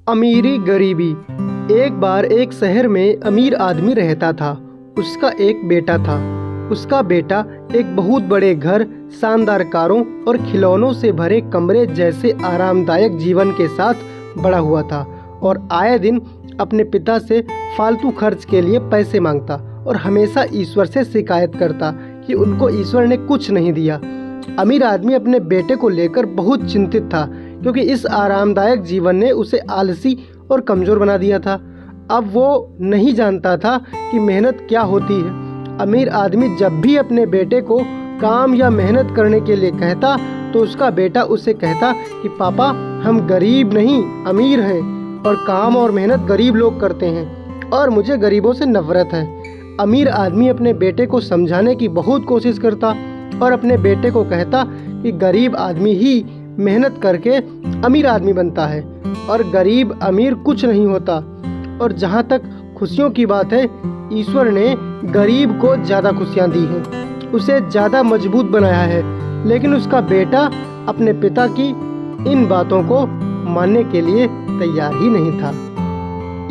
अमीरी गरीबी। एक बार एक शहर में अमीर आदमी रहता था। उसका एक बेटा था। उसका बेटा एक बहुत बड़े घर, शानदार कारों और खिलौनों से भरे कमरे जैसे आरामदायक जीवन के साथ बड़ा हुआ था और आए दिन अपने पिता से फालतू खर्च के लिए पैसे मांगता और हमेशा ईश्वर से शिकायत करता कि उनको ईश्वर ने कुछ नहीं दिया। अमीर आदमी अपने बेटे को लेकर बहुत चिंतित था क्योंकि इस आरामदायक जीवन ने उसे आलसी और कमज़ोर बना दिया था। अब वो नहीं जानता था कि मेहनत क्या होती है। अमीर आदमी जब भी अपने बेटे को काम या मेहनत करने के लिए कहता तो उसका बेटा उसे कहता कि पापा, हम गरीब नहीं अमीर हैं और काम और मेहनत गरीब लोग करते हैं और मुझे गरीबों से नफरत है। अमीर आदमी अपने बेटे को समझाने की बहुत कोशिश करता और अपने बेटे को कहता कि गरीब आदमी ही मेहनत करके अमीर आदमी बनता है और गरीब अमीर कुछ नहीं होता। और जहाँ तक खुशियों की बात है, ईश्वर ने गरीब को ज़्यादा खुशियाँ दी हैं, उसे ज़्यादा मजबूत बनाया है। लेकिन उसका बेटा अपने पिता की इन बातों को मानने के लिए तैयार ही नहीं था।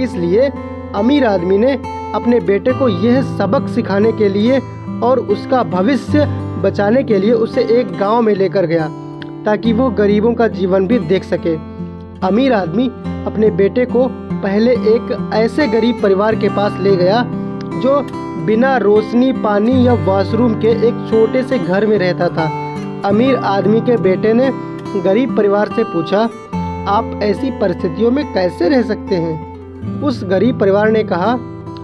इसलिए अमीर आदमी ने अपने बेटे को यह सबक सिखाने के लिए और उसका भविष्य बचाने के लिए उसे एक गांव में लेकर गया ताकि वो गरीबों का जीवन भी देख सके। अमीर आदमी अपने बेटे को पहले एक ऐसे गरीब परिवार के पास ले गया जो बिना रोशनी, पानी या वॉशरूम के एक छोटे से घर में रहता था। अमीर आदमी के बेटे ने गरीब परिवार से पूछा, आप ऐसी परिस्थितियों में कैसे रह सकते हैं? उस गरीब परिवार ने कहा,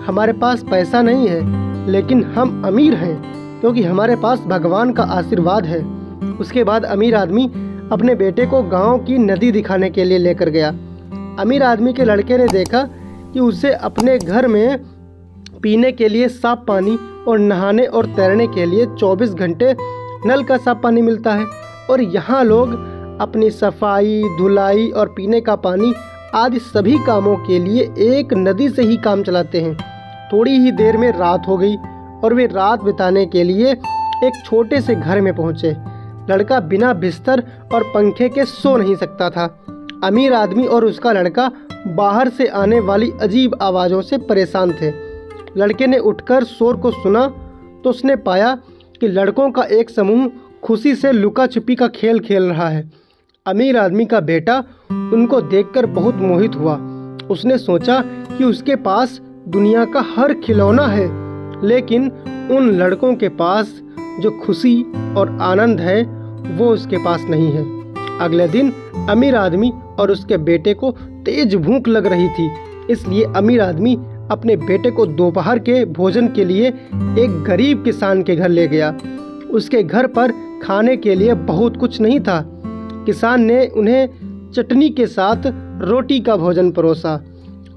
हमारे पास पैसा नहीं है लेकिन हम अमीर हैं क्योंकि हमारे पास भगवान का आशीर्वाद है। उसके बाद अमीर आदमी अपने बेटे को गांव की नदी दिखाने के लिए लेकर गया। अमीर आदमी के लड़के ने देखा कि उसे अपने घर में पीने के लिए साफ पानी और नहाने और तैरने के लिए 24 घंटे नल का साफ पानी मिलता है और यहाँ लोग अपनी सफाई, धुलाई और पीने का पानी आदि सभी कामों के लिए एक नदी से ही काम चलाते हैं। थोड़ी ही देर में रात हो गई और वे रात बिताने के लिए एक छोटे से घर में पहुँचे। लड़का बिना बिस्तर और पंखे के सो नहीं सकता था। अमीर आदमी और उसका लड़का बाहर से आने वाली अजीब आवाज़ों से परेशान थे। लड़के ने उठकर शोर को सुना तो उसने पाया कि लड़कों का एक समूह खुशी से लुका छिपी का खेल खेल रहा है। अमीर आदमी का बेटा उनको देखकर बहुत मोहित हुआ। उसने सोचा कि उसके पास दुनिया का हर खिलौना है, लेकिन उन लड़कों के पास जो खुशी और आनंद है वो उसके पास नहीं है। अगले दिन अमीर आदमी और उसके बेटे को तेज भूख लग रही थी, इसलिए अमीर आदमी अपने बेटे को दोपहर के भोजन के लिए एक गरीब किसान के घर ले गया। उसके घर पर खाने के लिए बहुत कुछ नहीं था। किसान ने उन्हें चटनी के साथ रोटी का भोजन परोसा।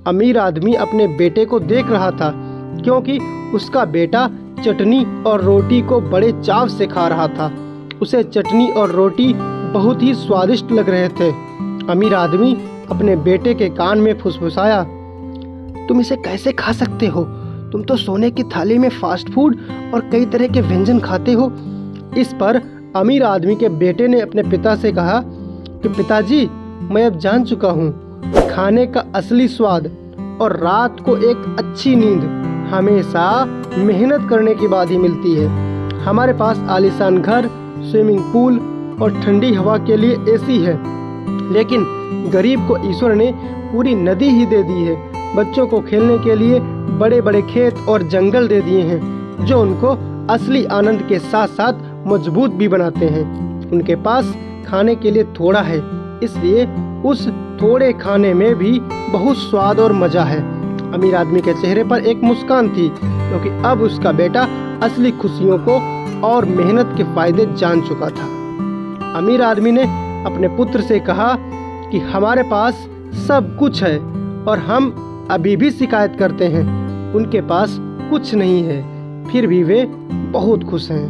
अमीर आदमी अपने बेटे को देख रहा था क्योंकि उसका बेटा चटनी और रोटी को बड़े चाव से खा रहा था। उसे चटनी और रोटी बहुत ही स्वादिष्ट लग रहे थे। अमीर आदमी अपने बेटे के कान में फुसफुसाया, तुम इसे कैसे खा सकते हो? तुम तो सोने की थाली में फास्ट फूड और कई तरह के व्यंजन खाते हो। इस पर अमीर आदमी के बेटे ने अपने पिता से कहा कि पिताजी, मैं अब जान चुका हूँ खाने का असली स्वाद और रात को एक अच्छी नींद हमेशा मेहनत करने के बाद ही मिलती है। हमारे पास आलीशान घर, स्विमिंग पूल और ठंडी हवा के लिए एसी है, लेकिन गरीब को ईश्वर ने पूरी नदी ही दे दी है। बच्चों को खेलने के लिए बड़े बड़े खेत और जंगल दे दिए हैं जो उनको असली आनंद के साथ साथ मजबूत भी बनाते हैं। उनके पास खाने के लिए थोड़ा है, इसलिए उस थोड़े खाने में भी बहुत स्वाद और मज़ा है। अमीर आदमी के चेहरे पर एक मुस्कान थी क्योंकि अब उसका बेटा असली खुशियों को और मेहनत के फायदे जान चुका था। अमीर आदमी ने अपने पुत्र से कहा कि हमारे पास सब कुछ है और हम अभी भी शिकायत करते हैं, उनके पास कुछ नहीं है, फिर भी वे बहुत खुश हैं।